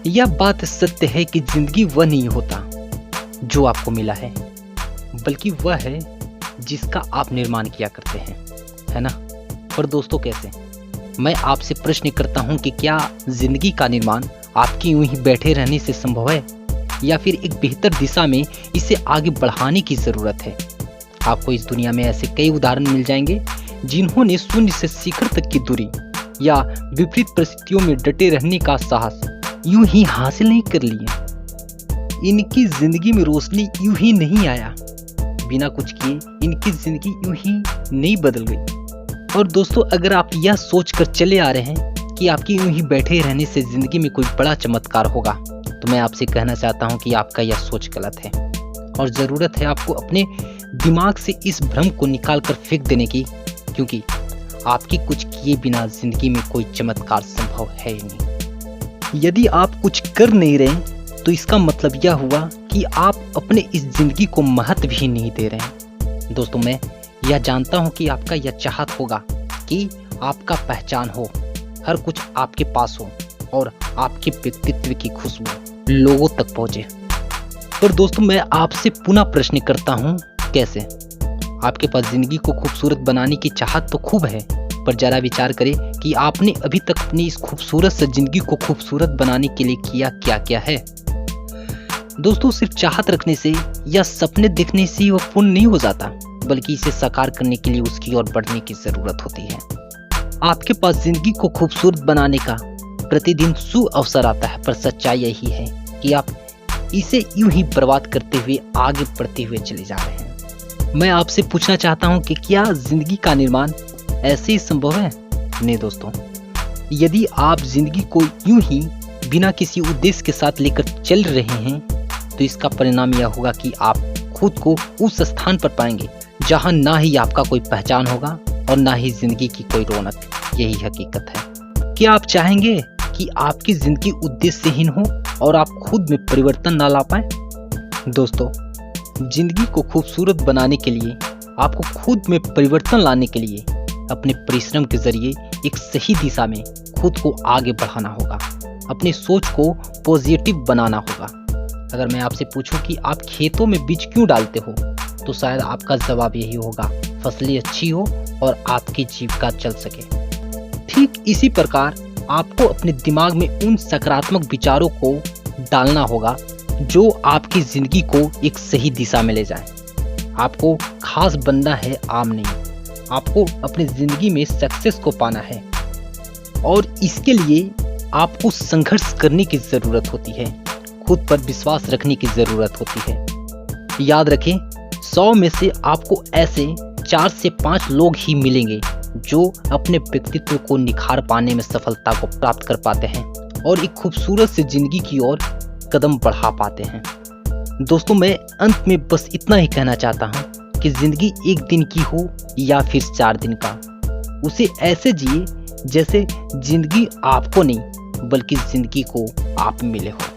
यह बात सत्य है कि जिंदगी वह नहीं होता जो आपको मिला है, बल्कि वह है जिसका आप निर्माण किया करते हैं, है ना। पर दोस्तों कैसे? मैं आपसे प्रश्न करता हूं कि क्या जिंदगी का निर्माण आपकी यूं ही बैठे रहने से संभव है, या फिर एक बेहतर दिशा में इसे आगे बढ़ाने की जरूरत है? आपको इस दुनिया में ऐसे कई उदाहरण मिल जाएंगे जिन्होंने शून्य से शिखर तक की दूरी या विपरीत परिस्थितियों में डटे रहने का साहस यूं ही हासिल नहीं कर लिया। इनकी जिंदगी में रोशनी यूं ही नहीं आया, बिना कुछ किए इनकी जिंदगी यूं ही नहीं बदल गई। और दोस्तों, अगर आप यह सोचकर चले आ रहे हैं कि आपकी यूं ही बैठे रहने से जिंदगी में कोई बड़ा चमत्कार होगा, तो मैं आपसे कहना चाहता हूं कि आपका यह सोच गलत है और जरूरत है आपको अपने दिमाग से इस भ्रम को निकाल कर फेंक देने की, क्योंकि आपकी कुछ किए बिना जिंदगी में कोई चमत्कार संभव है ही नहीं। यदि आप कुछ कर नहीं रहे तो इसका मतलब यह हुआ कि आप अपने इस जिंदगी को महत्व ही नहीं दे रहे हैं। दोस्तों, मैं यह जानता हूं कि आपका यह चाहत होगा कि आपका पहचान हो, हर कुछ आपके पास हो और आपके व्यक्तित्व की खुशबू लोगों तक पहुंचे। पर दोस्तों, मैं आपसे पुनः प्रश्न करता हूं, कैसे? आपके पास जिंदगी को खूबसूरत बनाने की चाहत तो खूब है, पर जरा विचार करें कि आपने अभी तक अपनी इस खूबसूरत से जिंदगी को खूबसूरत बनाने के लिए किया क्या क्या है। दोस्तों, सिर्फ चाहत रखने से या सपने देखने से वह पूर्ण नहीं हो जाता, बल्कि इसे साकार करने के लिए उसकी ओर बढ़ने की जरूरत होती है। आपके पास जिंदगी को खूबसूरत बनाने का प्रतिदिन अवसर आता है, पर सच्चाई यही है कि आप इसे यूं ही बर्बाद करते हुए आगे बढ़ते हुए चले जा रहे हैं। मैं आपसे पूछना चाहता हूं कि क्या जिंदगी का निर्माण ऐसे ही संभव है? नहीं दोस्तों, यदि आप जिंदगी को यूं ही बिना किसी उद्देश्य के साथ लेकर चल रहे हैं, तो इसका परिणाम यह होगा कि आप खुद को उस स्थान पर पाएंगे जहां ना ही आपका कोई पहचान होगा और ना ही जिंदगी की कोई रौनक। यही हकीकत है। क्या आप चाहेंगे कि आपकी जिंदगी उद्देश्यहीन हो और आप खुद में परिवर्तन ना ला पाए? दोस्तों, जिंदगी को खूबसूरत बनाने के लिए आपको खुद में परिवर्तन लाने के लिए अपने परिश्रम के जरिए एक सही दिशा में खुद को आगे बढ़ाना होगा। अपनी सोच को पॉजिटिव बनाना होगा। अगर मैं आपसे पूछूं कि आप खेतों में बीज क्यों डालते हो, तो शायद आपका जवाब यही होगा, फसलें अच्छी हो और आपकी जीविका चल सके। ठीक इसी प्रकार आपको अपने दिमाग में उन सकारात्मक विचारों को डालना होगा जो आपकी जिंदगी को एक सही दिशा में ले जाए। आपको खास बनना है, आम नहीं। आपको अपनी जिंदगी में सक्सेस को पाना है और इसके लिए आपको संघर्ष करने की जरूरत होती है, खुद पर विश्वास रखने की जरूरत होती है। याद रखें, 100 में से आपको ऐसे 4 से 5 लोग ही मिलेंगे जो अपने व्यक्तित्व को निखार पाने में सफलता को प्राप्त कर पाते हैं और एक खूबसूरत सी जिंदगी की ओर कदम बढ़ा पाते हैं। दोस्तों, मैं अंत में बस इतना ही कहना चाहता हूं कि जिंदगी एक दिन की हो या फिर 4 दिन का, उसे ऐसे जिए जैसे जिंदगी आपको नहीं बल्कि जिंदगी को आप मिले हो।